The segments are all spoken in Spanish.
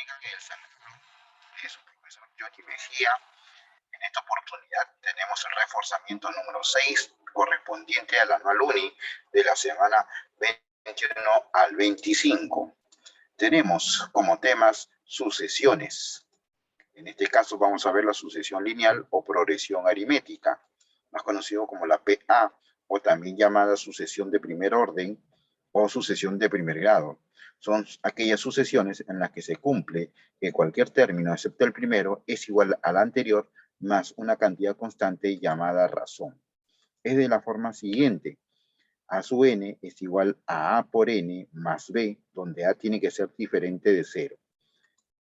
Tengan el saludo de su profesor Yogi Mejía. En esta oportunidad tenemos el reforzamiento número 6 correspondiente al anual UNI de la semana 21 al 25. Tenemos como temas sucesiones. En este caso vamos a ver la sucesión lineal o progresión aritmética, más conocido como la PA, o también llamada sucesión de primer orden o sucesión de primer grado. Son aquellas sucesiones en las que se cumple que cualquier término, excepto el primero, es igual al anterior más una cantidad constante llamada razón. Es de la forma siguiente. A sub n es igual a A por n más B, donde A tiene que ser diferente de 0.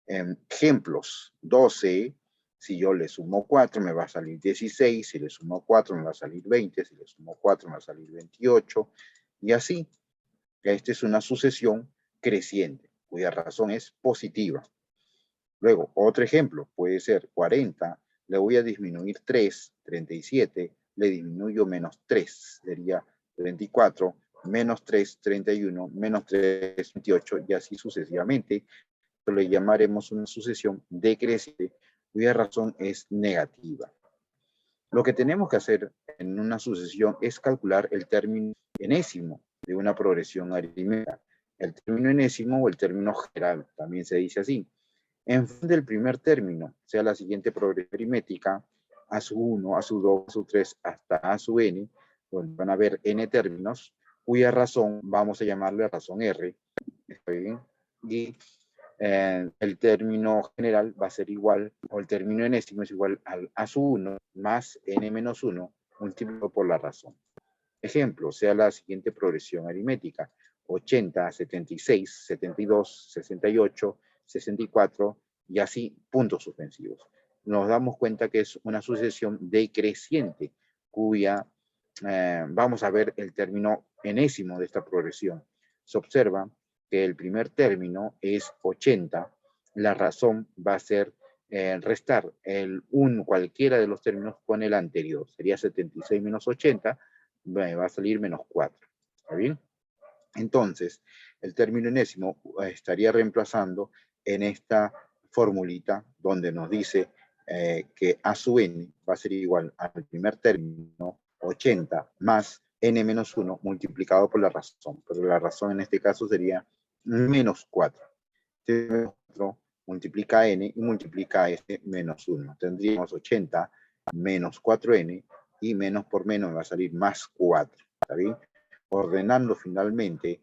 Ejemplos, 12, si yo le sumo 4 me va a salir 16, si le sumo 4 me va a salir 20, si le sumo 4 me va a salir 28, y así. Esta es una sucesión creciente, cuya razón es positiva. Luego, otro ejemplo puede ser 40, le voy a disminuir 3, 37, le disminuyo menos 3, sería 34, menos 3, 31, menos 3, 28, y así sucesivamente. Le llamaremos una sucesión decreciente, cuya razón es negativa. Lo que tenemos que hacer en una sucesión es calcular el término enésimo de una progresión aritmética. El término enésimo o el término general, también se dice así. En función del primer término, sea la siguiente progresión aritmética, a sub 1, a sub 2, a sub 3, hasta a sub n, donde van a haber n términos, cuya razón vamos a llamarle razón R. ¿Está bien? Y el término general va a ser igual, o el término enésimo es igual al a sub 1 más n menos 1 multiplicado por la razón. Ejemplo, sea la siguiente progresión aritmética: 80, 76, 72, 68, 64 y así puntos suspensivos. Nos damos cuenta que es una sucesión decreciente, cuya vamos a ver el término enésimo de esta progresión. Se observa que el primer término es 80, la razón va a ser restar cualquiera de los términos con el anterior. Sería 76 menos 80, me va a salir menos 4. ¿Está bien? Entonces, el término enésimo estaría reemplazando en esta formulita donde nos dice que a sub n va a ser igual al primer término, 80, más n menos 1 multiplicado por la razón. Pero la razón en este caso sería menos 4. Este menos 4 multiplica n y multiplica a este menos 1. Tendríamos 80 menos 4n y menos por menos va a salir más 4. ¿Está bien? Ordenando finalmente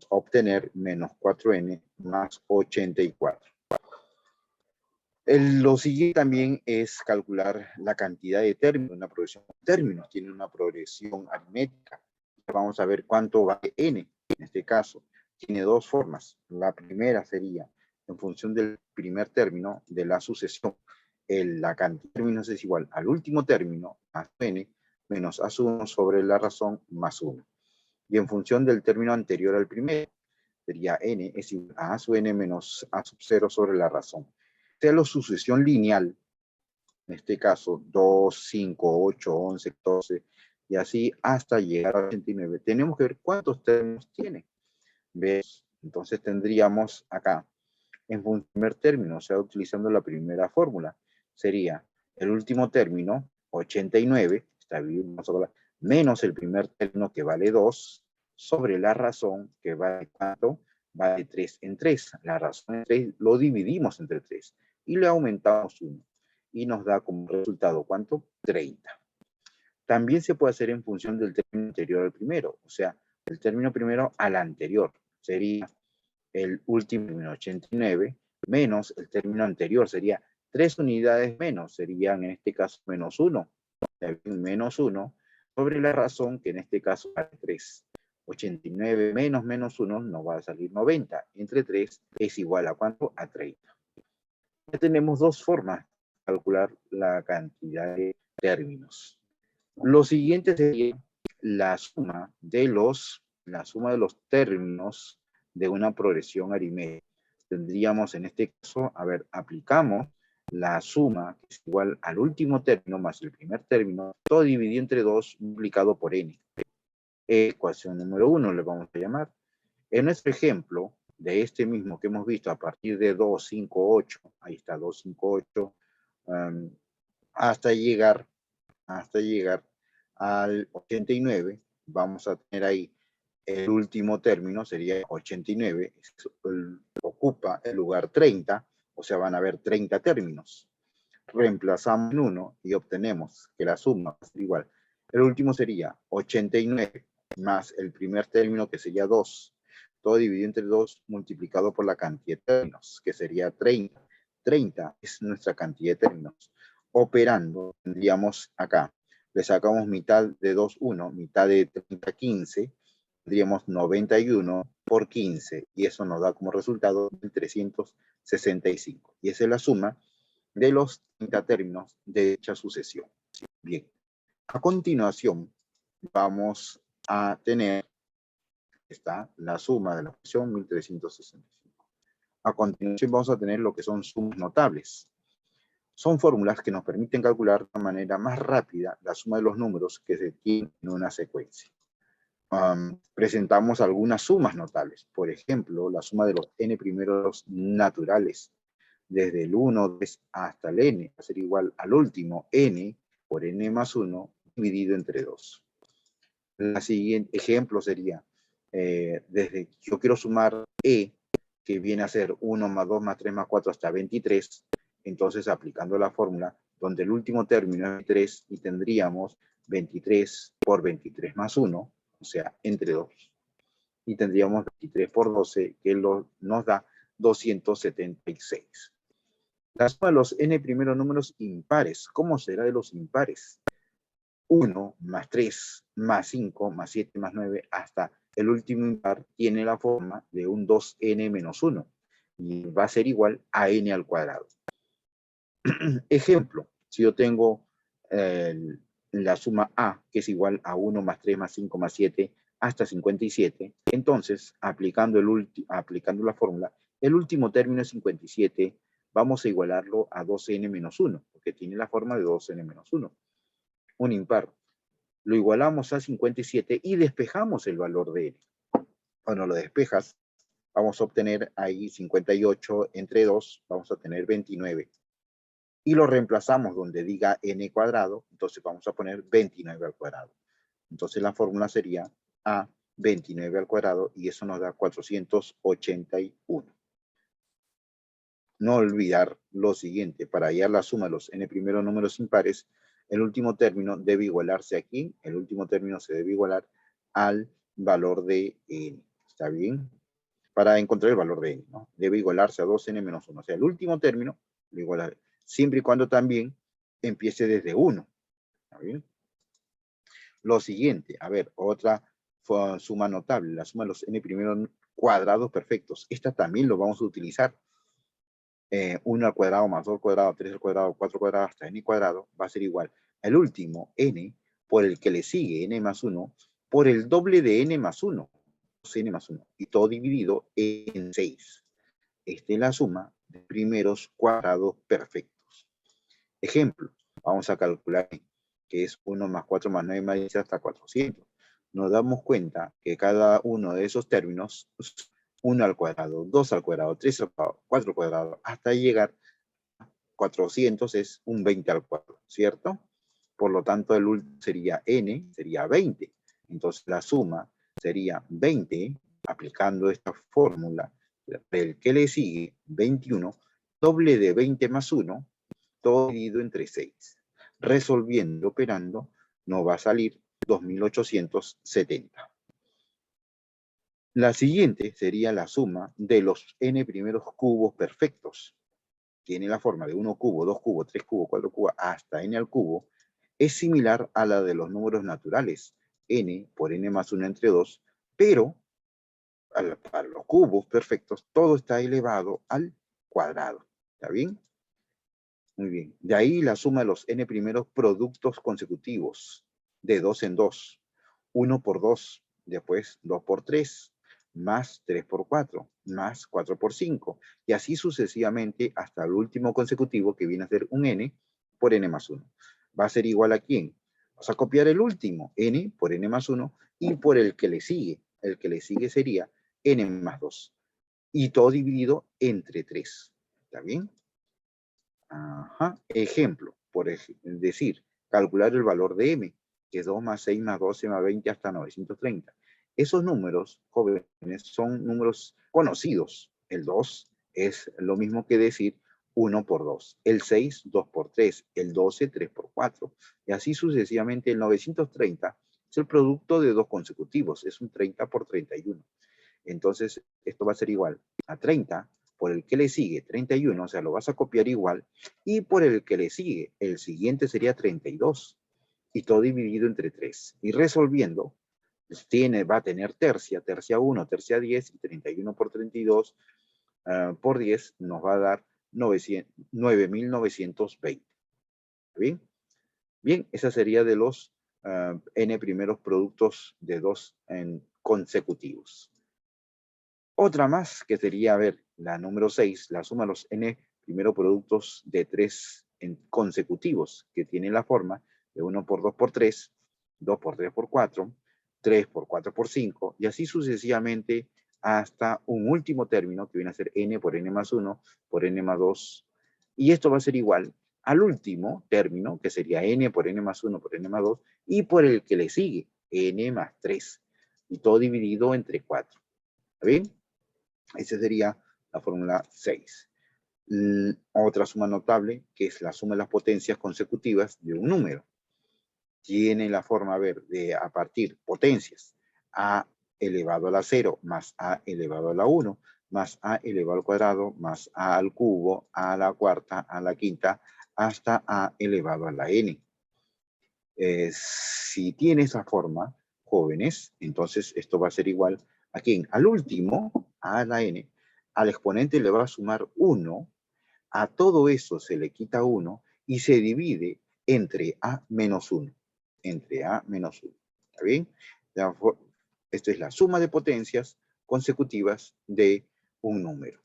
obtener menos 4n más 84. Lo siguiente también es calcular la cantidad de términos. Una progresión de términos tiene una progresión aritmética. Vamos a ver cuánto vale n. En este caso, tiene dos formas. La primera sería en función del primer término de la sucesión. La cantidad de términos es igual al último término más n menos a sub 1 sobre la razón más 1. Y en función del término anterior al primero, sería n es igual a sub n menos a sub 0 sobre la razón. Sea la sucesión lineal, en este caso 2, 5, 8, 11, 14, y así hasta llegar a 89. Tenemos que ver cuántos términos tiene. ¿Ves? Entonces tendríamos acá, en función del primer término, o sea, utilizando la primera fórmula, sería el último término, 89, está bien, menos el primer término que vale 2, sobre la razón que vale ¿cuánto? Vale 3 en 3. La razón en 3 lo dividimos entre 3 y le aumentamos 1. Y nos da como resultado ¿cuánto? 30. También se puede hacer en función del término anterior al primero, o sea, el término primero al anterior. Sería el último término 89 menos el término anterior, sería 3 unidades menos, serían en este caso menos 1, menos 1 sobre la razón que en este caso vale 3. 89 menos menos 1 nos va a salir 90, entre 3 es igual a ¿cuánto? A 30. Ya tenemos dos formas de calcular la cantidad de términos. Lo siguiente sería la suma de los términos de una progresión aritmética. Tendríamos en este caso, aplicamos la suma, que es igual al último término más el primer término, todo dividido entre 2 multiplicado por n. Ecuación número 1 le vamos a llamar. En nuestro ejemplo, de este mismo que hemos visto a partir de 2, 5, 8, ahí está 2, 5, 8, hasta llegar al 89, vamos a tener ahí el último término, sería 89, ocupa el lugar 30, o sea, van a haber 30 términos. Reemplazamos en 1 y obtenemos que la suma va a ser igual. El último sería 89 más el primer término, que sería 2. Todo dividido entre 2 multiplicado por la cantidad de términos, que sería 30. 30 es nuestra cantidad de términos. Operando, tendríamos acá, le sacamos mitad de 2, 1, mitad de 30, 15, tendríamos 91 por 15, y eso nos da como resultado 1365. Y esa es la suma de los 30 términos de dicha sucesión. Bien, a continuación vamos a tener la suma de la función 1365. A continuación vamos a tener lo que son sumas notables. Son fórmulas que nos permiten calcular de manera más rápida la suma de los números que se tienen en una secuencia. Presentamos algunas sumas notables. Por ejemplo, la suma de los n primeros naturales, desde el 1 hasta el n, va a ser igual al último n por n más 1 dividido entre 2. El siguiente ejemplo sería, desde yo quiero sumar e, que viene a ser 1 más 2 más 3 más 4 hasta 23, entonces aplicando la fórmula, donde el último término es 3 y tendríamos 23 por 23 más 1, o sea, entre 2. Y tendríamos 23 por 12, que nos da 276. La suma de los n primeros números impares. ¿Cómo será de los impares? 1 más 3 más 5 más 7 más 9 hasta el último impar tiene la forma de un 2n menos 1 y va a ser igual a n al cuadrado. Ejemplo, si yo tengo la suma a, que es igual a 1 más 3 más 5 más 7 hasta 57, entonces aplicando la fórmula, el último término es 57, vamos a igualarlo a 2n menos 1, porque tiene la forma de 2n menos 1. Un impar. Lo igualamos a 57 y despejamos el valor de n. Cuando lo despejas, vamos a obtener ahí 58 entre 2, vamos a tener 29. Y lo reemplazamos donde diga n cuadrado, entonces vamos a poner 29 al cuadrado. Entonces la fórmula sería a 29 al cuadrado y eso nos da 481. No olvidar lo siguiente, para hallar la suma de los n primeros números impares, el último término debe igualarse aquí, el último término se debe igualar al valor de n, ¿está bien? Para encontrar el valor de n, ¿no? Debe igualarse a 2n menos 1, o sea, el último término lo igualará, siempre y cuando también empiece desde 1, ¿está bien? Lo siguiente, a ver, otra suma notable, la suma de los n primeros cuadrados perfectos, esta también lo vamos a utilizar. 1 al cuadrado más 2 al cuadrado, 3 al cuadrado, 4 al cuadrado, hasta n cuadrado, va a ser igual al último n por el que le sigue n más 1 por el doble de n más 1, n más 1, y todo dividido en 6. Esta es la suma de primeros cuadrados perfectos. Ejemplo, vamos a calcular que es 1 más 4 más 9 más 10 hasta 400. Nos damos cuenta que cada uno de esos términos, 1 al cuadrado, 2 al cuadrado, 3 al cuadrado, 4 al cuadrado, hasta llegar a 400 es un 20 al cuadrado, ¿cierto? Por lo tanto, el último sería n, sería 20. Entonces, la suma sería 20, aplicando esta fórmula, el que le sigue, 21, doble de 20 más 1, todo dividido entre 6. Resolviendo, operando, nos va a salir 2870. La siguiente sería la suma de los n primeros cubos perfectos. Tiene la forma de 1 cubo, 2 cubos, 3 cubos, 4 cubos, hasta n al cubo. Es similar a la de los números naturales, n por n más 1 entre 2, pero para los cubos perfectos todo está elevado al cuadrado. ¿Está bien? Muy bien. De ahí la suma de los n primeros productos consecutivos, de 2 en 2. 1 por 2, después 2 por 3, más 3 por 4, más 4 por 5, y así sucesivamente hasta el último consecutivo, que viene a ser un n por n más 1. ¿Va a ser igual a quién? Vamos a copiar el último, n por n más 1, y por el que le sigue. El que le sigue sería n más 2. y todo dividido entre 3. ¿Está bien? Ajá. Ejemplo, decir, calcular el valor de m, que es 2 más 6 más 12 más 20 hasta 930. Esos números, jóvenes, son números conocidos. El 2 es lo mismo que decir 1 por 2. El 6, 2 por 3. El 12, 3 por 4. Y así sucesivamente. El 930 es el producto de dos consecutivos. Es un 30 por 31. Entonces, esto va a ser igual a 30 por el que le sigue 31, o sea, lo vas a copiar igual, y por el que le sigue, el siguiente sería 32, y todo dividido entre 3. Y resolviendo, pues va a tener tercia 1, tercia 10, y 31 por 32 por 10 nos va a dar 9.920. ¿Bien? Bien, esa sería de los n primeros productos de 2 consecutivos. Otra más que sería, a ver, la número 6, la suma de los n primeros productos de 3 consecutivos, que tiene la forma de 1 por 2 por 3, 2 por 3 por 4, 3 por 4 por 5, y así sucesivamente hasta un último término que viene a ser n por n más 1 por n más 2. Y esto va a ser igual al último término, que sería n por n más 1 por n más 2, y por el que le sigue, n más 3. Y todo dividido entre 4. ¿Está bien? Esa sería la fórmula 6. Otra suma notable, que es la suma de las potencias consecutivas de un número. Tiene la forma, a ver, de a partir potencias. A elevado a la 0 más a elevado a la 1 más a elevado al cuadrado más a al cubo a la cuarta a la quinta hasta a elevado a la n. Si tiene esa forma, jóvenes, entonces esto va a ser igual a quién? Al último, a la n. Al exponente le va a sumar 1, a todo eso se le quita 1 y se divide entre a menos 1. Entre a menos 1. ¿Está bien? Esta es la suma de potencias consecutivas de un número.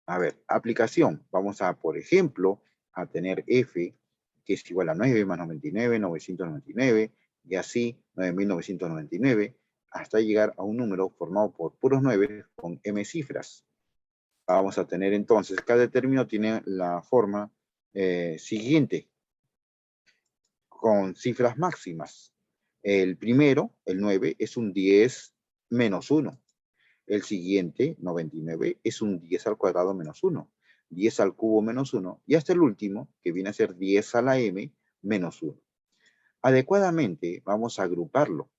A ver, aplicación. Vamos a, por ejemplo, a tener f, que es igual a 9 más 99, 999, y así 9.999, hasta llegar a un número formado por puros 9 con m cifras. Vamos a tener entonces, cada término tiene la forma siguiente, con cifras máximas. El primero, el 9, es un 10 menos 1. El siguiente, 99, es un 10 al cuadrado menos 1. 10 al cubo menos 1. Y hasta el último, que viene a ser 10 a la m menos 1. Adecuadamente, vamos a agruparlo.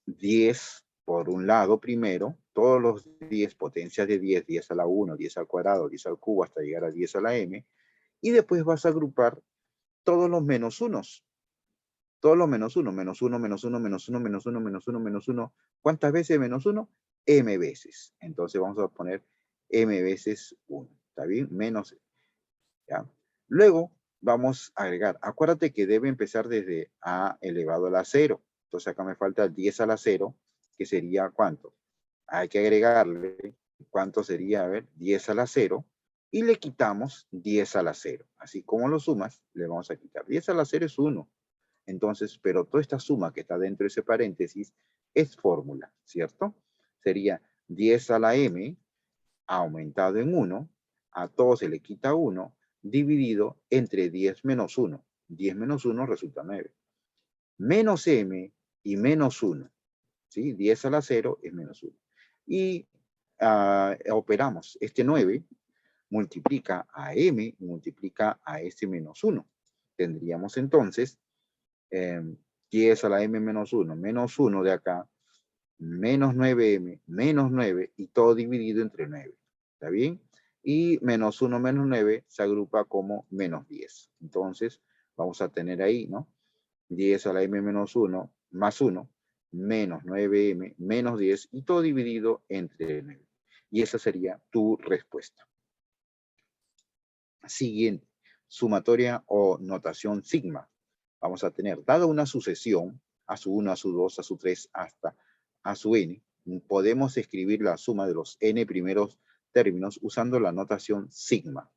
10 por un lado primero, todos los 10 potencias de 10, 10 a la 1, 10 al cuadrado, 10 al cubo, hasta llegar a 10 a la m, y después vas a agrupar todos los menos unos. Todos los menos 1, menos 1, menos 1, menos 1, menos 1, menos 1, menos 1. ¿Cuántas veces menos 1? M veces. Entonces vamos a poner m veces 1. ¿Está bien? Menos. ¿Ya? Luego vamos a agregar. Acuérdate que debe empezar desde a elevado a la 0. Entonces acá me falta 10 a la 0, que sería ¿cuánto? Hay que agregarle, ¿cuánto sería? A ver, 10 a la 0, y le quitamos 10 a la 0. Así como lo sumas, le vamos a quitar. 10 a la 0 es 1. Entonces, pero toda esta suma que está dentro de ese paréntesis es fórmula, ¿cierto? Sería 10 a la m aumentado en 1, a todo se le quita 1, dividido entre 10 menos 1. 10 menos 1 resulta 9. Menos m y menos 1. ¿Sí? 10 a la 0 es menos 1. Y operamos. Este 9 multiplica a m y multiplica a este menos 1. Tendríamos entonces 10 a la m menos 1, menos 1 de acá, menos 9m, menos 9, y todo dividido entre 9. ¿Está bien? Y menos 1 menos 9 se agrupa como menos 10. Entonces, vamos a tener ahí, ¿no? 10 a la m menos 1, más 1, menos 9m, menos 10, y todo dividido entre 9. Y esa sería tu respuesta. Siguiente, sumatoria o notación sigma. Vamos a tener, dada una sucesión, a su 1, a su 2, a su 3, hasta a su n, podemos escribir la suma de los n primeros términos usando la notación sigma.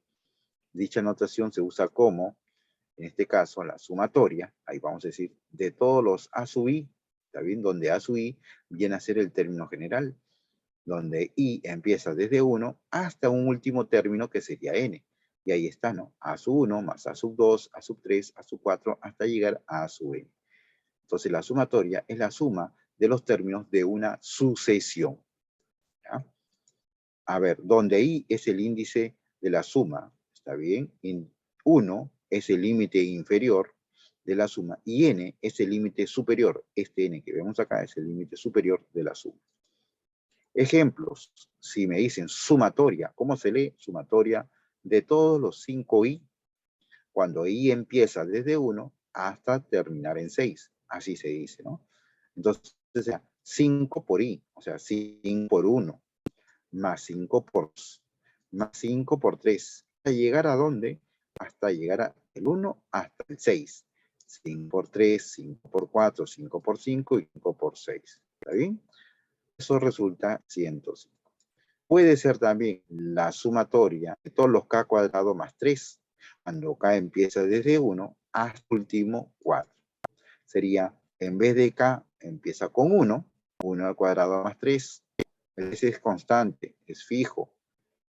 Dicha notación se usa como, en este caso, la sumatoria, ahí vamos a decir, de todos los a sub i, ¿está bien? Donde a sub i viene a ser el término general. donde i empieza desde 1 hasta un último término que sería n. Y ahí está, ¿no? A sub 1 más A sub 2, A sub 3, A sub 4, hasta llegar a A sub n. Entonces la sumatoria es la suma de los términos de una sucesión. ¿Ya? A ver, donde i es el índice de la suma, ¿está bien? 1 es el límite inferior de la suma y n es el límite superior. Este n que vemos acá es el límite superior de la suma. Ejemplos, si me dicen sumatoria, ¿cómo se lee? Sumatoria de todos los 5i, cuando i empieza desde 1 hasta terminar en 6. Así se dice, ¿no? Entonces, 5 por i, o sea, 5 por 1, más 5 por 2, más 5 por 3. ¿Hasta llegar a dónde? Hasta llegar al 1 hasta el 6. 5 por 3, 5 por 4, 5 por 5 y 5 por 6. ¿Está bien? Eso resulta 105. Puede ser también la sumatoria de todos los k cuadrado más 3, cuando k empieza desde 1 hasta el último 4. Sería, en vez de k, empieza con 1, 1 al cuadrado más 3. Ese es constante, es fijo.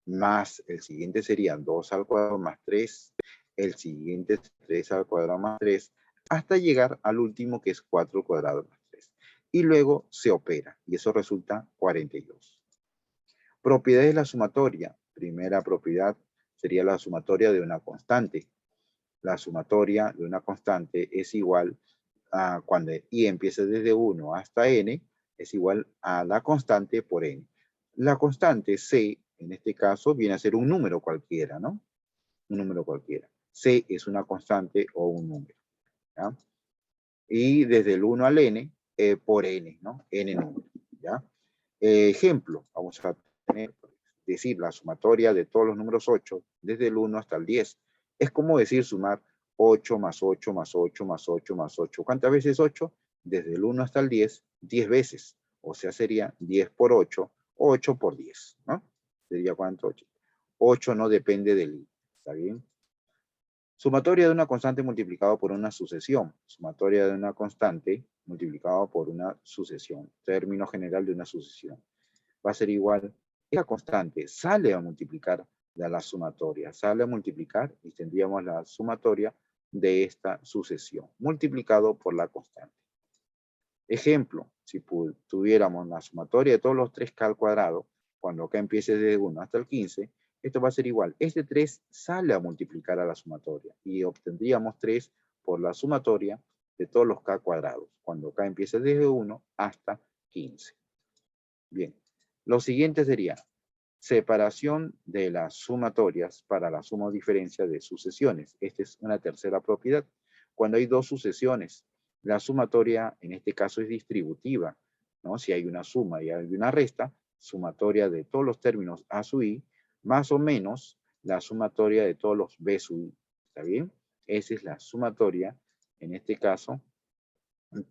Más el siguiente sería 2 al cuadrado más 3. El siguiente es 3 al cuadrado más 3, hasta llegar al último que es 4 al cuadrado más 3. Y luego se opera, y eso resulta 42. Propiedades de la sumatoria. Primera propiedad sería la sumatoria de una constante. La sumatoria de una constante es igual a cuando i empieza desde 1 hasta n, es igual a la constante por n. La constante c, en este caso, viene a ser un número cualquiera, ¿no? Un número cualquiera. C es una constante o un número, ¿ya? Y desde el 1 al n, por n, ¿no? N número, ¿ya? Ejemplo, vamos a tener, decir la sumatoria de todos los números 8, desde el 1 hasta el 10. Es como decir sumar 8 más 8 más 8 más 8 más 8. ¿Cuántas veces 8? Desde el 1 hasta el 10, 10 veces. O sea, sería 10 por 8, 8 por 10, ¿no? Sería ¿cuánto? 8. 8 no depende del i, ¿está bien? Sumatoria de una constante multiplicado por una sucesión. Sumatoria de una constante multiplicado por una sucesión. Término general de una sucesión. Va a ser igual. Esa constante sale a multiplicar de la sumatoria. Sale a multiplicar y tendríamos la sumatoria de esta sucesión. Multiplicado por la constante. Ejemplo, si tuviéramos la sumatoria de todos los 3k al cuadrado, cuando acá empiece desde 1 hasta el 15, esto va a ser igual. Este 3 sale a multiplicar a la sumatoria y obtendríamos 3 por la sumatoria de todos los k cuadrados, cuando acá empiece desde 1 hasta 15. Bien, lo siguiente sería separación de las sumatorias para la suma o diferencia de sucesiones. Esta es una tercera propiedad. Cuando hay dos sucesiones, la sumatoria en este caso es distributiva, ¿no? Si hay una suma y hay una resta, sumatoria de todos los términos a sub i, más o menos la sumatoria de todos los b sub i. ¿Está bien? Esa es la sumatoria, en este caso,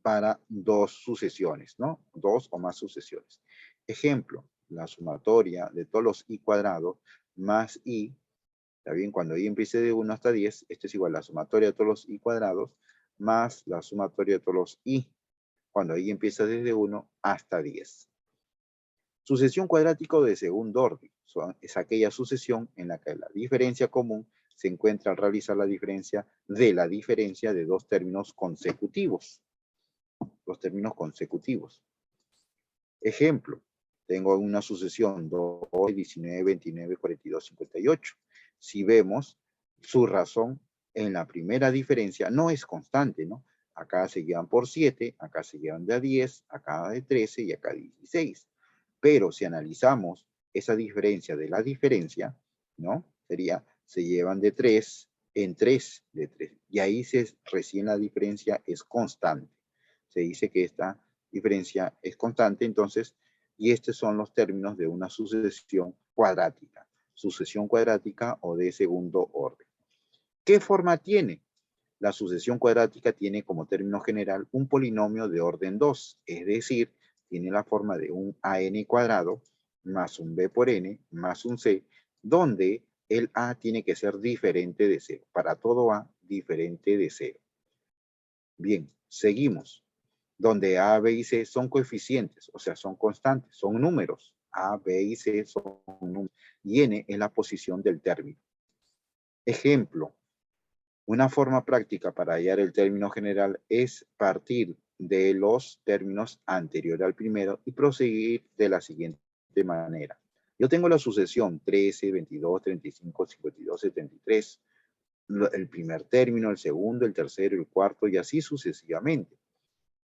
para dos sucesiones, ¿no? Dos o más sucesiones. Ejemplo, la sumatoria de todos los i cuadrados más i, ¿está bien? Cuando i empiece de 1 hasta 10, esto es igual a la sumatoria de todos los i cuadrados más la sumatoria de todos los i, cuando i empieza desde 1 hasta 10. Sucesión cuadrática de segundo orden. Es aquella sucesión en la que la diferencia común se encuentra al realizar la diferencia de dos términos consecutivos. Los términos consecutivos. Ejemplo, tengo una sucesión 2, 19, 29, 42, 58. Si vemos, su razón en la primera diferencia no es constante, ¿no? Acá se llevan por 7, acá se llevan de a 10, acá de 13 y acá 16. Pero si analizamos esa diferencia de la diferencia, ¿no? Sería, se llevan de 3 en 3 de 3. Y ahí recién la diferencia es constante. Se dice que esta diferencia es constante, entonces, y estos son los términos de una sucesión cuadrática o de segundo orden. ¿Qué forma tiene? La sucesión cuadrática tiene como término general un polinomio de orden 2, es decir, tiene la forma de un an cuadrado más un b por n más un c, donde el a tiene que ser diferente de 0. Para todo a, diferente de 0. Bien, seguimos. Donde a, b y c son coeficientes, o sea, son constantes, son números. A, B y C son números y N es la posición del término. Ejemplo, una forma práctica para hallar el término general es partir de los términos anteriores al primero y proseguir de la siguiente manera. Yo tengo la sucesión 13, 22, 35, 52, 73. El primer término, el segundo, el tercero, el cuarto y así sucesivamente.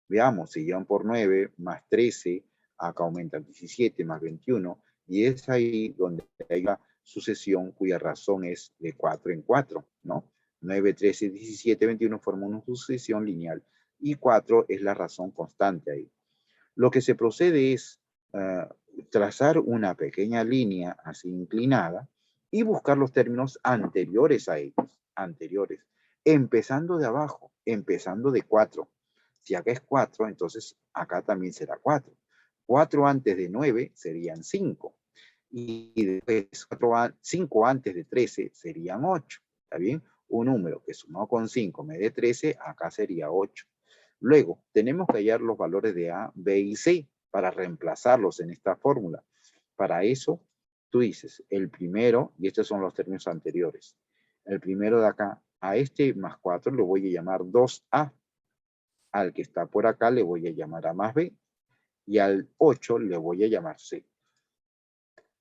Veamos, se llevan por 9 más 13, acá aumentan 17 más 21 y es ahí donde hay la sucesión cuya razón es de 4 en 4, ¿no? 9, 13, 17, 21 forman una sucesión lineal y 4 es la razón constante ahí. Lo que se procede es trazar una pequeña línea así inclinada y buscar los términos anteriores a ellos, anteriores, empezando de abajo, empezando de 4. Si acá es 4, entonces acá también será 4. 4 antes de 9 serían 5. Y después 5 antes de 13 serían 8. ¿Está bien? Un número que sumado con 5 me dé 13, acá sería 8. Luego, tenemos que hallar los valores de A, B y C para reemplazarlos en esta fórmula. Para eso, tú dices el primero, y estos son los términos anteriores. El primero de acá, a este más 4 le voy a llamar 2A. Al que está por acá le voy a llamar A más B. Y al 8 le voy a llamar C.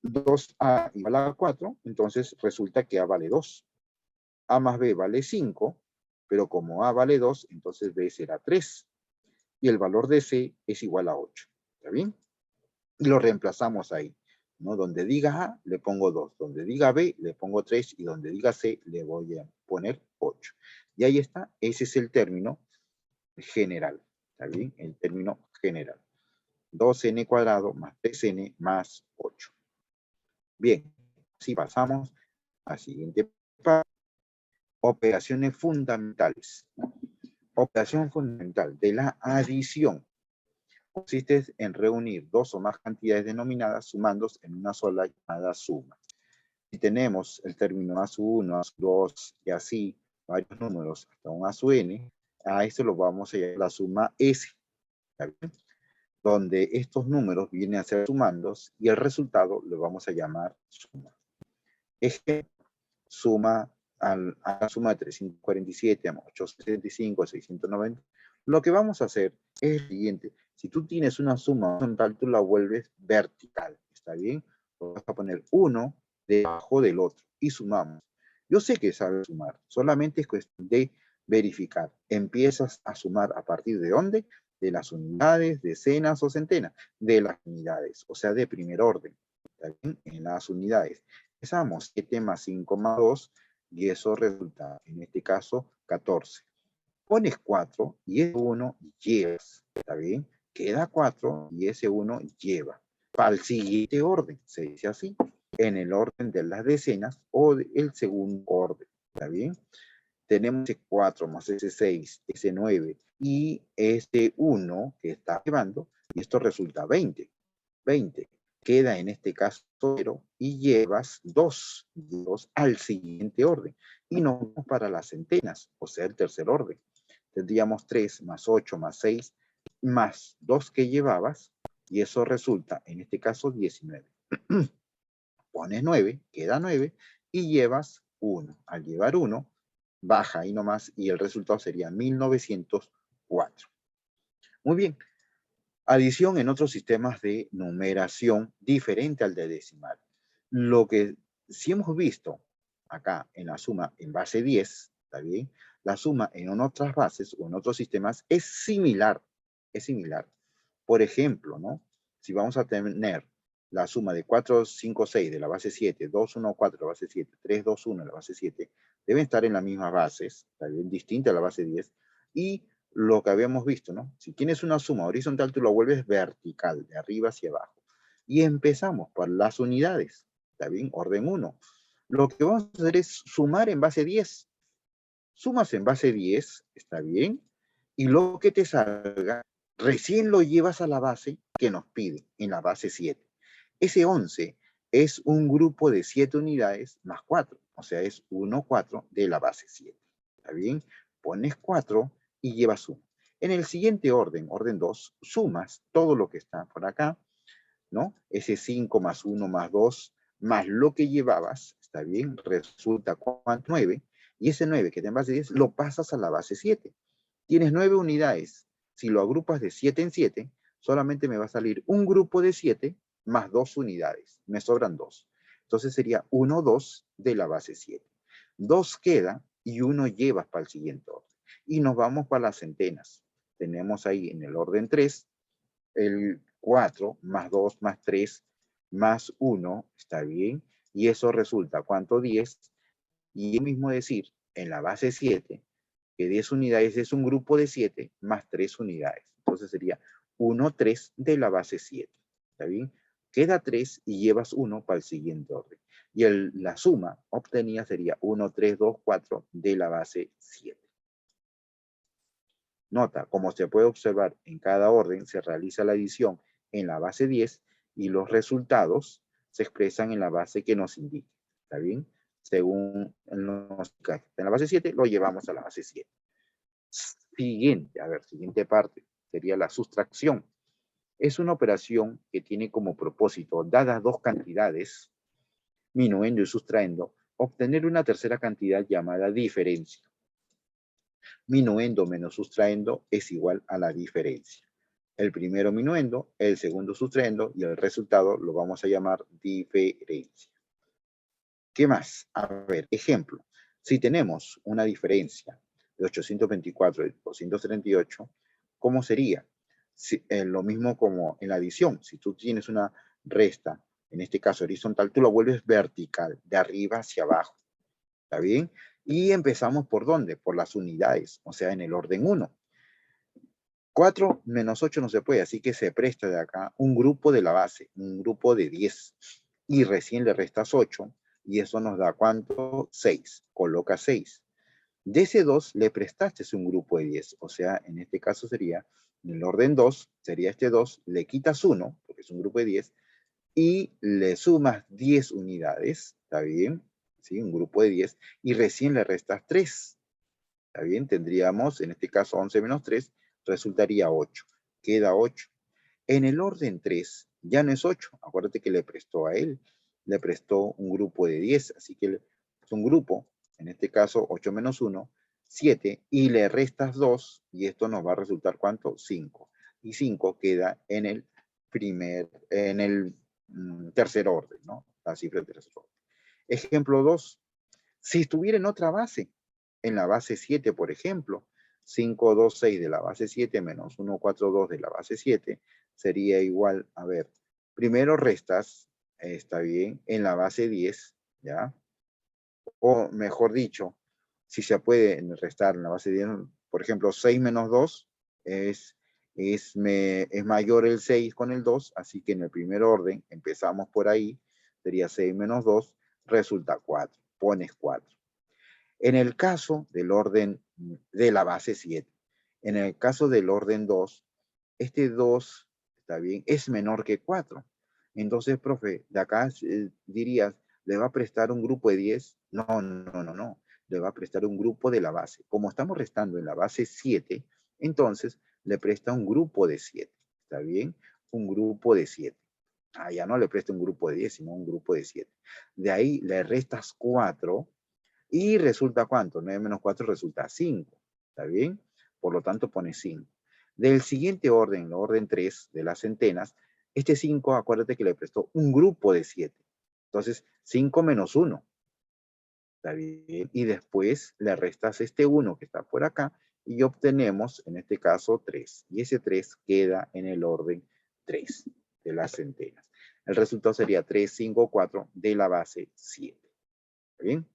2A igual a 4, entonces resulta que A vale 2. A más B vale 5, pero como A vale 2, entonces B será 3. Y el valor de C es igual a 8. ¿Está bien? Y lo reemplazamos ahí, ¿no? Donde diga A, le pongo 2. Donde diga B, le pongo 3. Y donde diga C, le voy a poner 8. Y ahí está. Ese es el término general. ¿Está bien? El término general. 2n cuadrado más 3n más 8. Bien. Así pasamos a la siguiente parte. Operaciones fundamentales. Operación fundamental de la adición. Consiste en reunir dos o más cantidades denominadas sumándose en una sola llamada suma. Si tenemos el término a su 1, a su 2 y así varios números hasta un a su n, a esto lo vamos a llamar la suma S, donde estos números vienen a ser sumandos y el resultado lo vamos a llamar suma. Ejemplo, suma a la suma de 347, 875, 690. Lo que vamos a hacer es el siguiente. Si tú tienes una suma horizontal, tú la vuelves vertical. ¿Está bien? Vas a poner uno debajo del otro y sumamos. Yo sé que sabes sumar. Solamente es cuestión de verificar. Empiezas a sumar a partir de ¿dónde? De las unidades, decenas o centenas. De las unidades, o sea, de primer orden. ¿Está bien? En las unidades. Empezamos 7 más 5 más 2 y eso resulta, en este caso, 14. Pones 4 y ese 1 llevas, ¿está bien? Queda 4 y ese 1 lleva. Para el siguiente orden, se dice así, en el orden de las decenas o el segundo orden, ¿está bien? Tenemos ese 4 más ese 6, ese 9 y este 1 que está llevando y esto resulta 20. 20. Queda en este caso 0 y llevas 2 al siguiente orden. Y nos vamos para las centenas, o sea, el tercer orden. Tendríamos 3 más 8 más 6 más 2 que llevabas y eso resulta, en este caso, 19. Pones 9, queda 9 y llevas 1. Al llevar 1, baja ahí nomás y el resultado sería 1904. Muy bien. Adición en otros sistemas de numeración diferente al de decimal. Lo que sí hemos visto acá en la suma en base 10, ¿está bien? La suma en otras bases o en otros sistemas es similar, es similar. Por ejemplo, ¿no? Si vamos a tener la suma de 4, 5, 6 de la base 7, 2, 1, 4 de la base 7, 3, 2, 1 de la base 7, deben estar en las mismas bases, ¿está bien? Distinta a la base 10, y lo que habíamos visto, ¿no? Si tienes una suma horizontal, tú la vuelves vertical, de arriba hacia abajo. Y empezamos por las unidades, ¿está bien? Orden 1. Lo que vamos a hacer es sumar en base 10. Sumas en base 10, ¿está bien? Y lo que te salga, recién lo llevas a la base que nos pide, en la base 7. Ese 11 es un grupo de 7 unidades más 4, o sea, es 1, 4 de la base 7. ¿Está bien? Pones 4 y llevas 1. En el siguiente orden, orden 2, sumas todo lo que está por acá, ¿no? Ese 5 más 1 más 2 más lo que llevabas, ¿está bien? Resulta 9, y ese 9 que está en base 10 lo pasas a la base 7. Tienes 9 unidades. Si lo agrupas de 7 en 7, solamente me va a salir un grupo de 7 más 2 unidades. Me sobran 2. Entonces sería 1, 2 de la base 7. 2 queda y 1 llevas para el siguiente orden. Y nos vamos para las centenas. Tenemos ahí en el orden 3, el 4 más 2 más 3 más 1, ¿está bien? Y eso resulta, ¿cuánto? 10. Y es mismo decir, en la base 7, que 10 unidades es un grupo de 7 más 3 unidades. Entonces sería 1, 3 de la base 7. ¿Está bien? Queda 3 y llevas 1 para el siguiente orden. Y la suma obtenida sería 1, 3, 2, 4 de la base 7. Nota, como se puede observar, en cada orden se realiza la adición en la base 10 y los resultados se expresan en la base que nos indique. ¿Está bien? Según nos indica en la base 7, lo llevamos a la base 7. Siguiente parte, sería la sustracción. Es una operación que tiene como propósito, dadas dos cantidades, minuendo y sustrayendo, obtener una tercera cantidad llamada diferencia. Minuendo menos sustrayendo es igual a la diferencia. El primero minuendo, el segundo sustrayendo y el resultado lo vamos a llamar diferencia. ¿Qué más? A ver, ejemplo. Si tenemos una diferencia de 824 y 238, ¿cómo sería? Lo mismo como en la adición. Si tú tienes una resta, en este caso horizontal, tú lo vuelves vertical, de arriba hacia abajo. ¿Está bien? Y empezamos por ¿dónde? Por las unidades, o sea, en el orden 1. 4 menos 8 no se puede, así que se presta de acá un grupo de la base, un grupo de 10. Y recién le restas 8, y eso nos da ¿cuánto? 6. Coloca 6. De ese 2 le prestaste un grupo de 10, o sea, en este caso sería, en el orden 2, sería este 2, le quitas 1, porque es un grupo de 10, y le sumas 10 unidades, ¿está bien? ¿Sí? Un grupo de 10, y recién le restas 3. ¿Está bien? Tendríamos, en este caso, 11 menos 3, resultaría 8. Queda 8. En el orden 3, ya no es 8. Acuérdate que le prestó a él. Le prestó un grupo de 10. Así que es un grupo, en este caso, 8 menos 1, 7. Y le restas 2. Y esto nos va a resultar, ¿cuánto? 5. Y 5 queda en el tercer orden, ¿no? La cifra del tercer orden. Ejemplo 2. Si estuviera en otra base, en la base 7, por ejemplo, 5, 2, 6 de la base 7 menos 1, 4, 2 de la base 7 sería igual, a ver, primero restas, está bien, en la base 10, ¿ya? O mejor dicho, si se puede restar en la base 10, por ejemplo, 6 menos 2 es mayor el 6 con el 2, así que en el primer orden empezamos por ahí, sería 6 menos 2, resulta 4, pones 4. En el caso del orden de la base 7, en el caso del orden 2, este 2, está bien, es menor que 4. Entonces, profe, de acá dirías, ¿le va a prestar un grupo de 10? No, no, no, no. Le va a prestar un grupo de la base. Como estamos restando en la base 7, entonces le presta un grupo de 7. ¿Está bien? Un grupo de 7. Ya no le presta un grupo de 10, sino un grupo de 7. De ahí le restas 4. Y resulta ¿cuánto? 9 menos 4 resulta 5. ¿Está bien? Por lo tanto pone 5. Del siguiente orden, el orden 3 de las centenas, este 5, acuérdate que le prestó un grupo de 7. Entonces, 5 menos 1. ¿Está bien? Y después le restas este 1 que está por acá y obtenemos, en este caso, 3. Y ese 3 queda en el orden 3 de las centenas. El resultado sería 3, 5, 4 de la base 7. ¿Está bien?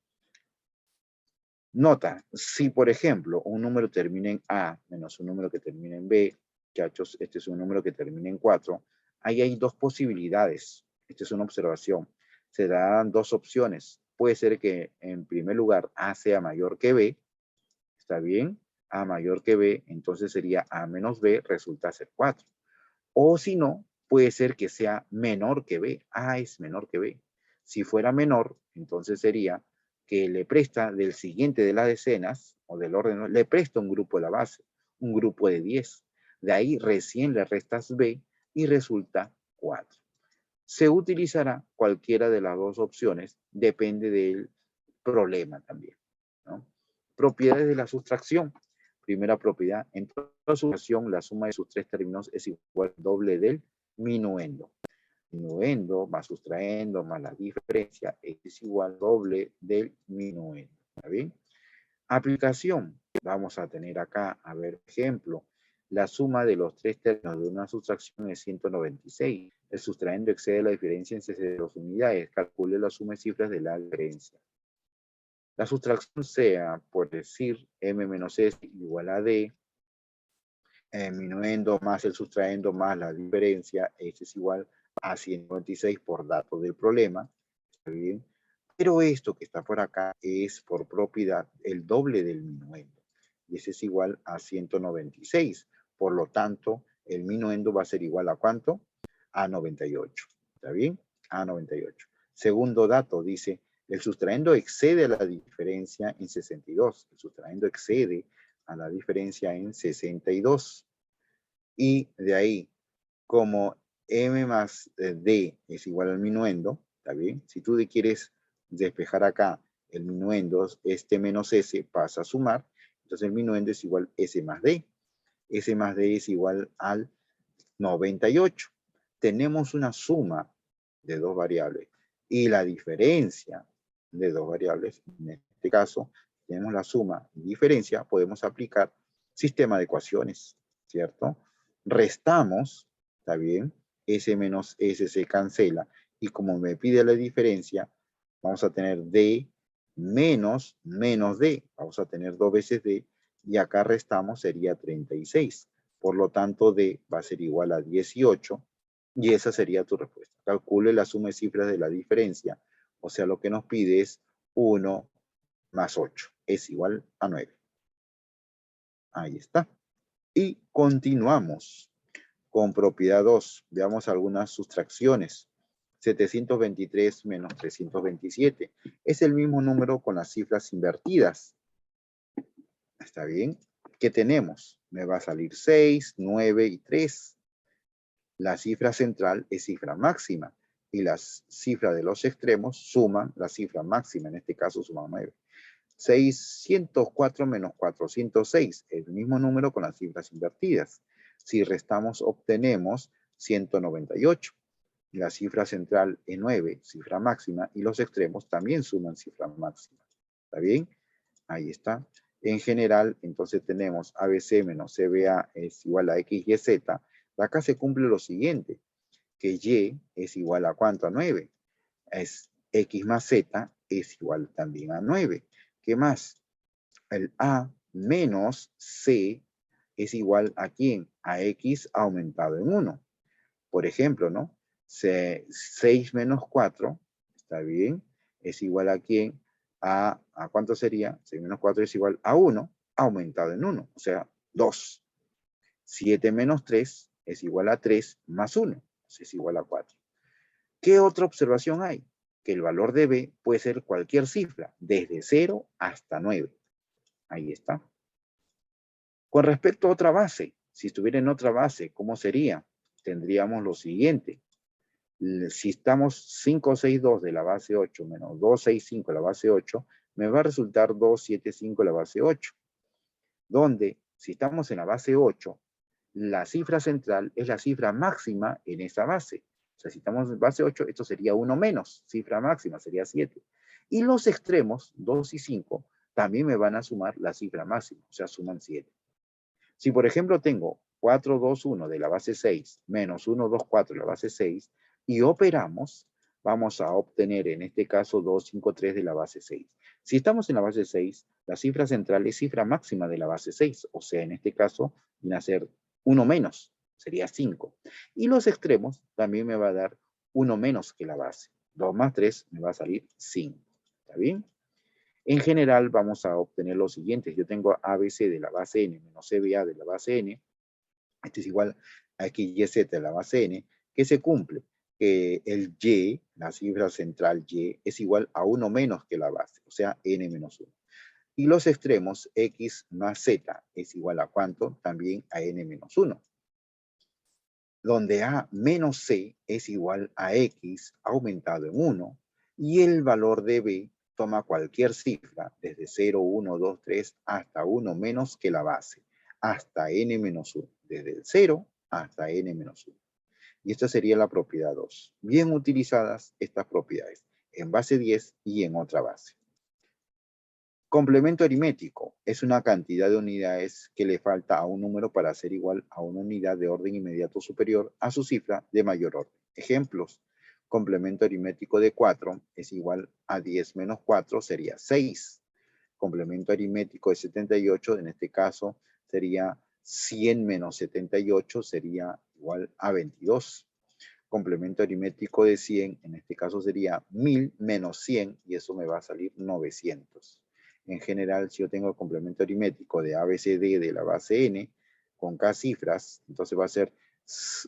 Nota, si por ejemplo un número termina en A menos un número que termina en B, muchachos, este es un número que termina en 4, ahí hay dos posibilidades. Esta es una observación. Se dan dos opciones. Puede ser que en primer lugar A sea mayor que B, ¿está bien? A mayor que B, entonces sería A menos B, resulta ser 4. O si no, puede ser que sea menor que B. A es menor que B. Si fuera menor, entonces sería que le presta del siguiente de las decenas, o del orden, le presta un grupo de la base, un grupo de 10. De ahí recién le restas B y resulta 4. se utilizará cualquiera de las dos opciones, depende del problema también, ¿no? Propiedades de la sustracción. Primera propiedad, en toda sustracción la suma de sus tres términos es igual al doble del minuendo. Minuendo más sustraendo más la diferencia es igual al doble del minuendo. ¿Está bien? Aplicación. Vamos a tener acá, a ver, ejemplo. La suma de los tres términos de una sustracción es 196. El sustraendo excede la diferencia en 62 unidades. Calcule la suma de cifras de la diferencia. La sustracción sea, por decir, m menos s igual a d, minuendo más el sustraendo más la diferencia, s es igual a 196 por datos del problema. ¿Está bien? Pero esto que está por acá es por propiedad el doble del minuendo. Y ese es igual a 196. Por lo tanto, el minuendo va a ser igual a ¿cuánto? A 98. ¿Está bien? A 98. Segundo dato dice, el sustraendo excede a la diferencia en 62. El sustraendo excede a la diferencia en 62. Y de ahí, como m más d es igual al minuendo, ¿está bien? Si tú quieres despejar acá el minuendo, este menos s pasa a sumar, entonces el minuendo es igual a s más d. S más d es igual al 98. Tenemos una suma de dos variables y la diferencia de dos variables. En este caso, tenemos la suma y diferencia, podemos aplicar sistema de ecuaciones, ¿cierto? Restamos, ¿está bien? S menos S se cancela y como me pide la diferencia, vamos a tener D menos D. Vamos a tener dos veces D y acá restamos sería 36. Por lo tanto, D va a ser igual a 18 y esa sería tu respuesta. Calcule la suma de cifras de la diferencia. O sea, lo que nos pide es 1 más 8. Es igual a 9. Ahí está. Y continuamos con propiedad 2. Veamos algunas sustracciones. 723 menos 327. Es el mismo número con las cifras invertidas. ¿Está bien? ¿Qué tenemos? Me va a salir 6, 9 y 3. La cifra central es cifra máxima y las cifras de los extremos suman la cifra máxima, en este caso suman 9. 604 menos 406, el mismo número con las cifras invertidas. Si restamos, obtenemos 198. La cifra central es 9, cifra máxima, y los extremos también suman cifra máxima. ¿Está bien? Ahí está. En general, entonces tenemos ABC menos CBA es igual a X, Y, Z. Acá se cumple lo siguiente, que Y es igual a ¿cuánto? A 9. Es X más Z es igual también a 9. ¿Qué más? El A menos C es igual a ¿quién? A X aumentado en 1. Por ejemplo, ¿no? 6 menos 4, ¿está bien? Es igual a ¿quién? ¿A cuánto sería? 6 menos 4 es igual a 1 aumentado en 1, o sea, 2. 7 menos 3 es igual a 3 más 1, es igual a 4. ¿Qué otra observación hay? Que el valor de B puede ser cualquier cifra, desde 0 hasta 9. Ahí está. Con respecto a otra base, si estuviera en otra base, ¿cómo sería? Tendríamos lo siguiente. Si estamos 562 de la base 8 menos 265 de la base 8, me va a resultar 275 de la base 8. Donde, si estamos en la base 8, la cifra central es la cifra máxima en esa base. O sea, si estamos en base 8, esto sería 1 menos, cifra máxima sería 7. Y los extremos, 2 y 5, también me van a sumar la cifra máxima, o sea, suman 7. Si, por ejemplo, tengo 4, 2, 1 de la base 6 menos 1, 2, 4 de la base 6 y operamos, vamos a obtener en este caso 2, 5, 3 de la base 6. Si estamos en la base 6, la cifra central es cifra máxima de la base 6, o sea, en este caso viene a ser 1 menos, sería 5. Y los extremos también me va a dar 1 menos que la base. 2 más 3 me va a salir 5. ¿Está bien? En general vamos a obtener lo siguiente. Yo tengo ABC de la base n menos CBA de la base n. Este es igual a XYZ de la base n, que se cumple. El Y, la cifra central Y, es igual a 1 menos que la base, o sea, n menos 1. Y los extremos, X más Z, es igual a ¿cuánto? También a n menos 1. donde A menos C es igual a X aumentado en 1, y el valor de B toma cualquier cifra, desde 0, 1, 2, 3, hasta 1 menos que la base, hasta n menos 1, desde el 0 hasta n menos 1. Y esta sería la propiedad 2. Bien utilizadas estas propiedades en base 10 y en otra base. Complemento aritmético es una cantidad de unidades que le falta a un número para ser igual a una unidad de orden inmediato superior a su cifra de mayor orden. Ejemplos: complemento aritmético de 4 es igual a 10 menos 4, sería 6. Complemento aritmético de 78, en este caso, sería 100 menos 78, sería igual a 22. Complemento aritmético de 100, en este caso sería 1000 menos 100, y eso me va a salir 900. En general, si yo tengo el complemento aritmético de ABCD de la base n, con k cifras, entonces va a ser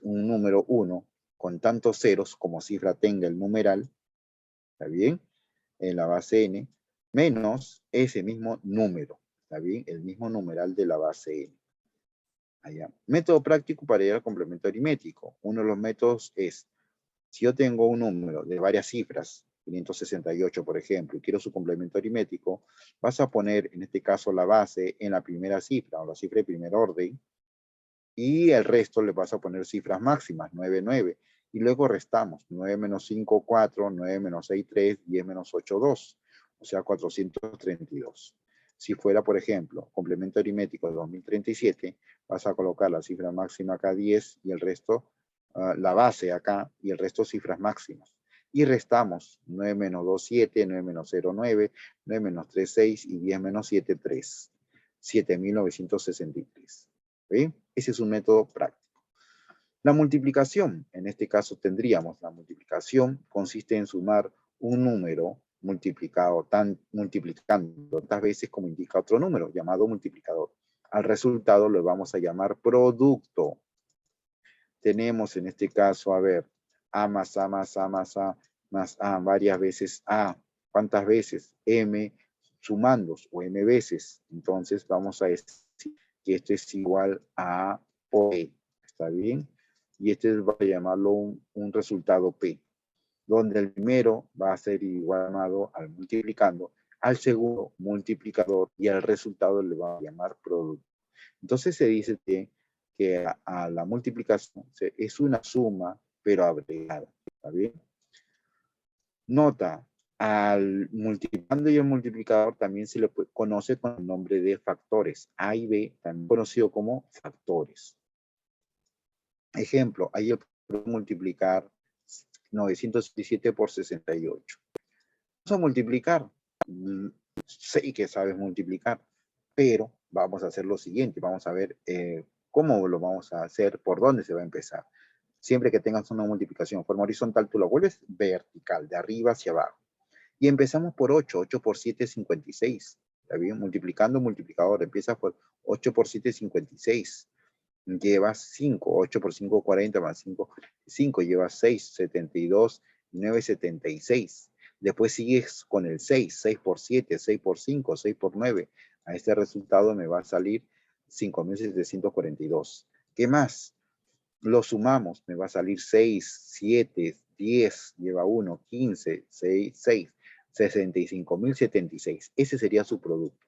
un número 1 con tantos ceros como cifra tenga el numeral, ¿está bien? En la base n, menos ese mismo número, ¿está bien? El mismo numeral de la base n. Allá. Método práctico para llegar al complemento aritmético. Uno de los métodos es, si yo tengo un número de varias cifras, 568 por ejemplo, y quiero su complemento aritmético, vas a poner en este caso la base en la primera cifra o la cifra de primer orden, y el resto le vas a poner cifras máximas, 9, 9, y luego restamos, 9 menos 5, 4, 9 menos 6, 3, 10 menos 8, 2, o sea, 432. Si fuera, por ejemplo, complemento aritmético de 2037, vas a colocar la cifra máxima acá 10 y el resto, la base acá, y el resto cifras máximas. Y restamos 9 menos 2, 7, 9 menos 0, 9, 9 menos 3, 6 y 10 menos 7, 3. 7.963. ¿Sí? Ese es un método práctico. La multiplicación, en este caso tendríamos la multiplicación, consiste en sumar un número multiplicando tantas veces como indica otro número, llamado multiplicador. Al resultado lo vamos a llamar producto. Tenemos en este caso, a ver, A más A más A más A más A varias veces A. ¿Cuántas veces? M sumando o M veces. Entonces vamos a decir que esto es igual a P. ¿Está bien? Y este va a llamarlo un resultado P, donde el primero va a ser igualado al multiplicando, al segundo multiplicador, y al resultado le va a llamar producto. Entonces se dice que a la multiplicación es una suma, pero abreviada. ¿Está bien? Nota, al multiplicando y el multiplicador también se le conoce con el nombre de factores. A y B, también conocido como factores. Ejemplo, ahí puedo multiplicar 917 por 68. Vamos a multiplicar. Sé que sabes multiplicar, pero vamos a hacer lo siguiente. Vamos a ver cómo lo vamos a hacer, por dónde se va a empezar. Siempre que tengas una multiplicación en forma horizontal, tú lo vuelves vertical, de arriba hacia abajo. Y empezamos por 8. 8 por 7 es 56. ¿Está bien? Multiplicando multiplicador. Empieza por 8 por 7 es 56. Llevas 5. 8 por 5, 40 más 5, 5. Llevas 6, 72. 9, 76. Después sigues con el 6. 6 por 7, 6 por 5, 6 por 9. A este resultado me va a salir 5.742. ¿Qué más? Lo sumamos, me va a salir 6, 7, 10, lleva 1, 15, 6, 6, 65.076. Ese sería su producto.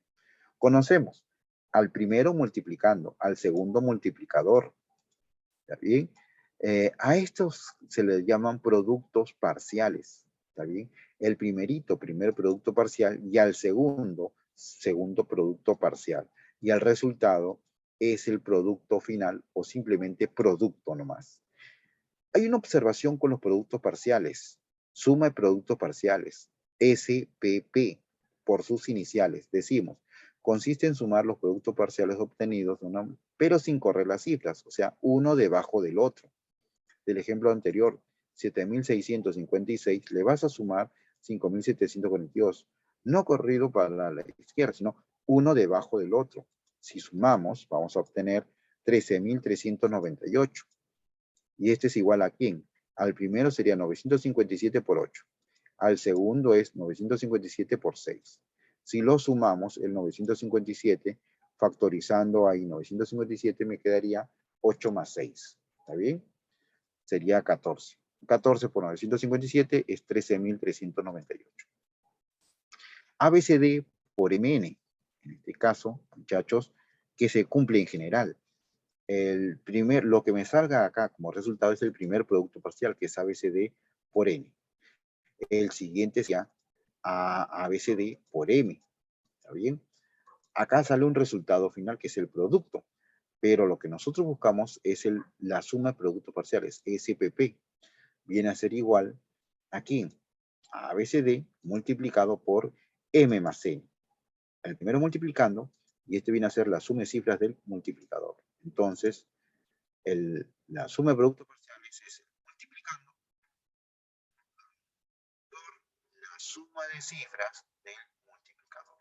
Conocemos al primero multiplicando, al segundo multiplicador. ¿Está bien? A estos se les llaman productos parciales. ¿Está bien? El primerito, primer producto parcial, y al segundo, segundo producto parcial. Y al resultado es el producto final o simplemente producto nomás. Hay una observación con los productos parciales. Suma de productos parciales, SPP, por sus iniciales. Decimos, consiste en sumar los productos parciales obtenidos, pero sin correr las cifras, o sea, uno debajo del otro. Del ejemplo anterior, 7.656, le vas a sumar 5.742. No corrido para la izquierda, sino uno debajo del otro. Si sumamos, vamos a obtener 13.398. ¿Y este es igual a quién? Al primero sería 957 por 8. Al segundo es 957 por 6. Si lo sumamos, el 957, factorizando ahí 957, me quedaría 8 más 6. ¿Está bien? sería 14. 14 por 957 es 13.398. ABCD por MN, en este caso, muchachos, que se cumple en general. Lo que me salga acá como resultado es el primer producto parcial, que es ABCD por N. El siguiente sería ABCD por M. ¿Está bien? Acá sale un resultado final que es el producto, pero lo que nosotros buscamos es la suma de productos parciales, SPP. Viene a ser igual aquí a ABCD multiplicado por M más N. El primero multiplicando, y este viene a ser la suma de cifras del multiplicador. Entonces, la suma de productos parciales es multiplicando por la suma de cifras del multiplicador.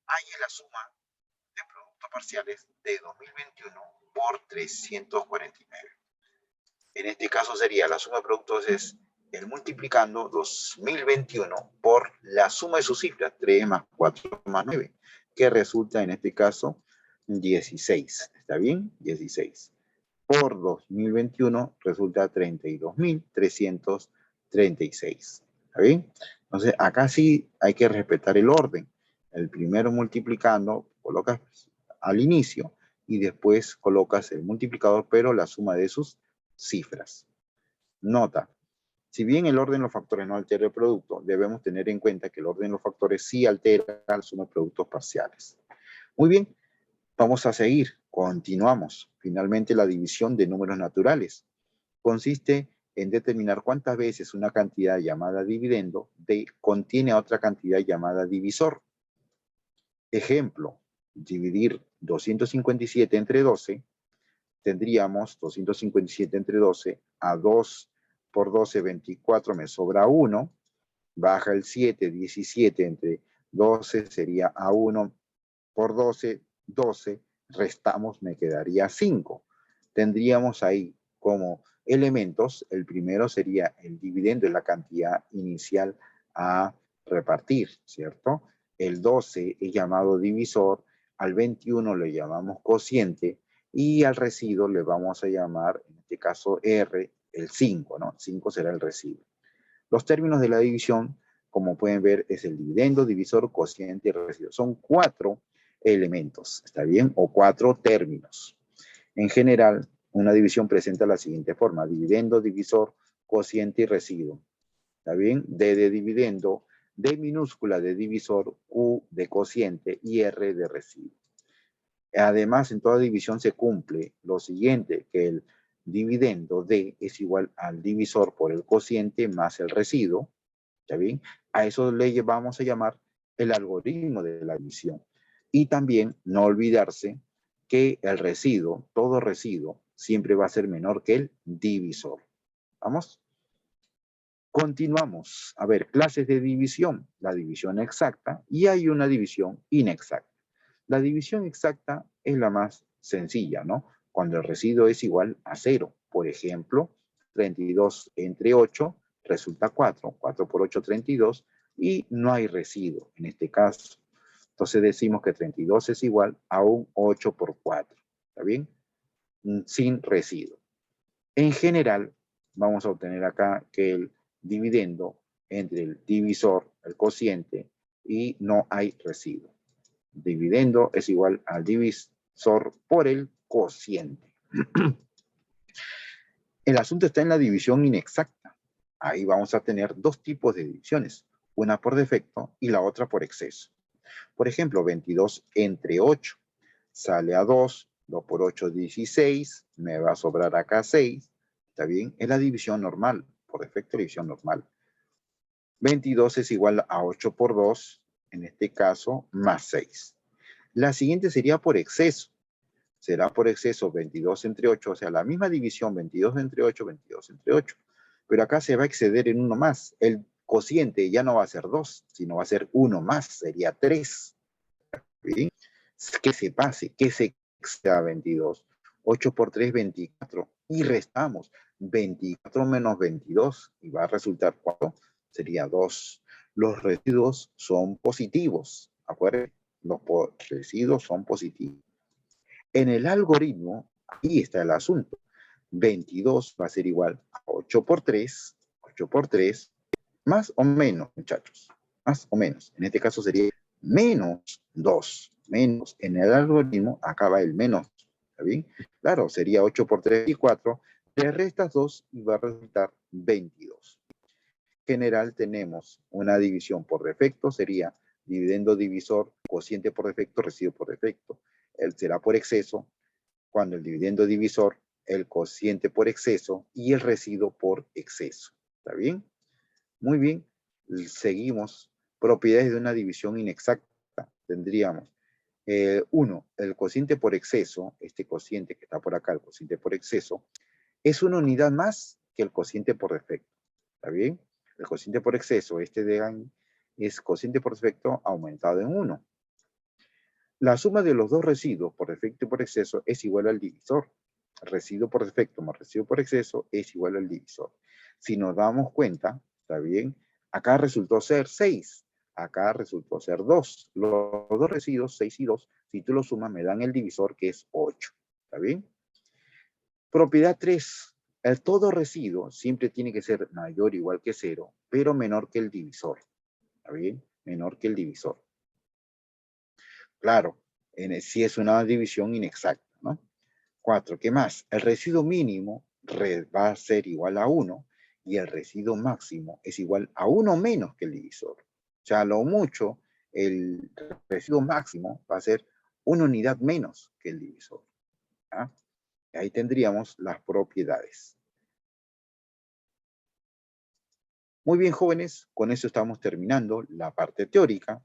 Ahí es la suma de productos parciales de 2021 por 349. En este caso sería la suma de productos es el multiplicando 2021 por la suma de sus cifras, 3 más 4 más 9, que resulta en este caso 16. ¿Está bien? 16. Por 2021 resulta 32.336. ¿Está bien? Entonces, acá sí hay que respetar el orden. El primero multiplicando, colocas al inicio y después colocas el multiplicador, pero la suma de sus cifras. Nota, si bien el orden de los factores no altera el producto, debemos tener en cuenta que el orden de los factores sí altera la suma de productos parciales. Muy bien, vamos a seguir, continuamos. Finalmente, la división de números naturales consiste en determinar cuántas veces una cantidad llamada dividendo contiene a otra cantidad llamada divisor. Ejemplo, dividir 257 entre 12, tendríamos 257 entre 12, a 2 por 12, 24, me sobra 1, baja el 7, 17 entre 12 sería a 1 por 12, 12, restamos, me quedaría 5. Tendríamos ahí como elementos, el primero sería el dividendo, la cantidad inicial a repartir, ¿cierto? El 12 es llamado divisor, al 21 le llamamos cociente y al residuo le vamos a llamar, en este caso R, el 5, ¿no? 5 será el residuo. Los términos de la división, como pueden ver, es el dividendo, divisor, cociente y residuo. Son 4 elementos, ¿está bien? O 4 términos. En general, una división presenta la siguiente forma: dividendo, divisor, cociente y residuo. ¿Está bien? D de dividendo, D minúscula de divisor, Q de cociente y R de residuo. Además, en toda división se cumple lo siguiente, que el dividendo D es igual al divisor por el cociente más el residuo. ¿Está bien? A eso le vamos a llamar el algoritmo de la división. Y también no olvidarse que el residuo, todo residuo, siempre va a ser menor que el divisor. ¿Vamos? Continuamos. A ver, clases de división. La división exacta y hay una división inexacta. La división exacta es la más sencilla, ¿no? Cuando el residuo es igual a 0. Por ejemplo, 32 entre 8 resulta 4. 4 por 8, 32. Y no hay residuo en este caso. Entonces decimos que 32 es igual a un 8 por 4. ¿Está bien? Sin residuo. En general, vamos a obtener acá que el dividendo entre el divisor, el cociente, y no hay residuo. Dividendo es igual al divisor por el cociente. El asunto está en la división inexacta. Ahí vamos a tener dos tipos de divisiones, una por defecto y la otra por exceso. Por ejemplo, 22 entre 8 sale a 2, 2 por 8, 16, me va a sobrar acá 6, ¿está bien? Es la división normal, por defecto división normal. 22 es igual a 8 por 2, en este caso, más 6. La siguiente sería por exceso. Será por exceso 22 entre 8, o sea, la misma división 22 entre 8, 22 entre 8. Pero acá se va a exceder en uno más. El cociente ya no va a ser 2, sino va a ser 1 más, sería 3. ¿Sí? Que se pase, que se exceda 22. 8 por 3, 24. Y restamos 24 menos 22 y va a resultar 4, sería 2. Los residuos son positivos. Acuérdense, los residuos son positivos. En el algoritmo, ahí está el asunto. 22 va a ser igual a 8 por 3, más o menos, muchachos, más o menos. En este caso sería menos 2, menos. En el algoritmo acaba el menos, ¿está bien? Claro, sería 8 por 3 y 4, le restas 2 y va a resultar 22. En general tenemos una división por defecto, sería dividendo divisor, cociente por defecto, residuo por defecto. Él será por exceso, cuando el dividendo divisor, el cociente por exceso y el residuo por exceso. ¿Está bien? Muy bien. Seguimos. Propiedades de una división inexacta. Tendríamos 1, el cociente por exceso, este cociente que está por acá, el cociente por exceso, es una unidad más que el cociente por defecto. ¿Está bien? El cociente por exceso, es cociente por defecto aumentado en 1. La suma de los dos residuos por defecto y por exceso es igual al divisor. Residuo por defecto más residuo por exceso es igual al divisor. Si nos damos cuenta, ¿está bien? Acá resultó ser 6. Acá resultó ser 2. Los dos residuos, 6 y 2, si tú los sumas, me dan el divisor que es 8. ¿Está bien? Propiedad 3. El todo residuo siempre tiene que ser mayor o igual que 0, pero menor que el divisor. ¿Está bien? Menor que el divisor. Claro, si es una división inexacta, ¿no? 4, ¿qué más? El residuo mínimo va a ser igual a 1 y el residuo máximo es igual a 1 menos que el divisor. O sea, a lo mucho, el residuo máximo va a ser una unidad menos que el divisor. ¿Ah? Ahí tendríamos las propiedades. Muy bien, jóvenes, con eso estamos terminando la parte teórica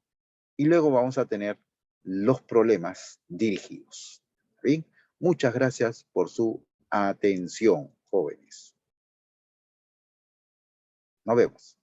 y luego vamos a tener los problemas dirigidos. ¿Bien? Muchas gracias por su atención, jóvenes. Nos vemos.